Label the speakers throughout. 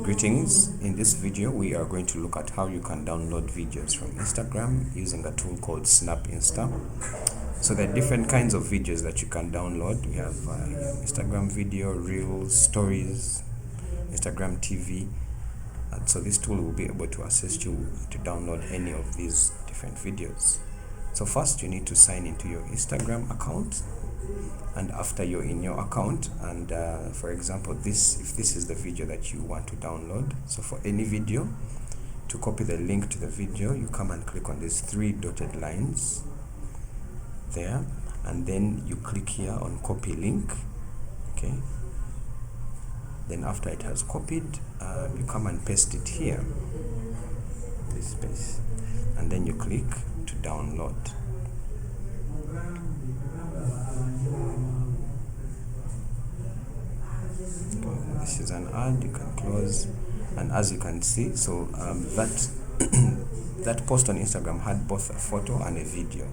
Speaker 1: Greetings. In this video we are going to look at how you can download videos from Instagram using a tool called Snapinsta. So there are different kinds of videos that you can download. We have Instagram video, Reels, Stories, Instagram TV, and so this tool will be able to assist you to download any of these different videos. So first you need to sign into your Instagram account, and after you're in your account, and for example if this is the video that you want to download, so for any video, to copy the link to the video, you come and click on these three dotted lines there, and then you click here on copy link. Okay, then after it has copied, you come and paste it here, this space, and then you click to download. This is an ad, you can close, and as you can see, so that post on Instagram had both a photo and a video.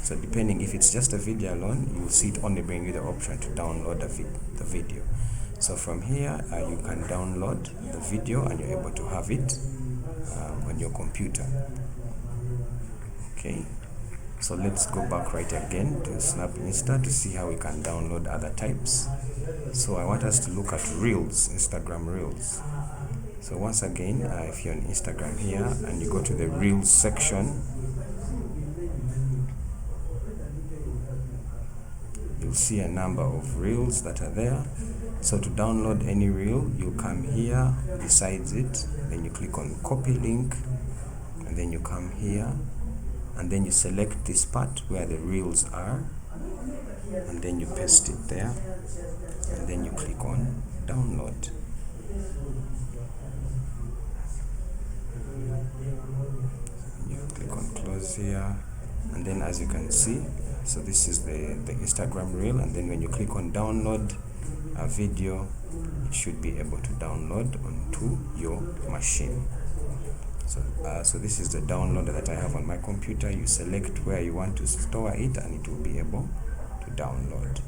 Speaker 1: So depending if it's just a video alone, you will see it only bring you the option to download the video. So from here you can download the video and you're able to have it on your computer. Okay, so let's go back right again to Snapinsta to see how we can download other types. So I want us to look at Reels, Instagram Reels. So once again, if you're on Instagram here and you go to the Reels section, you'll see a number of Reels that are there. So to download any Reel, you come here besides it, then you click on copy link, and then you come here, and then you select this part where the Reels are, and then you paste it there, and then you click on download. You click on close here, and then as you can see, so this is the Instagram Reel, and then when you click on download a video, it should be able to download onto your machine. So this is the downloader that I have on my computer. You select where you want to store it and it will be able to download.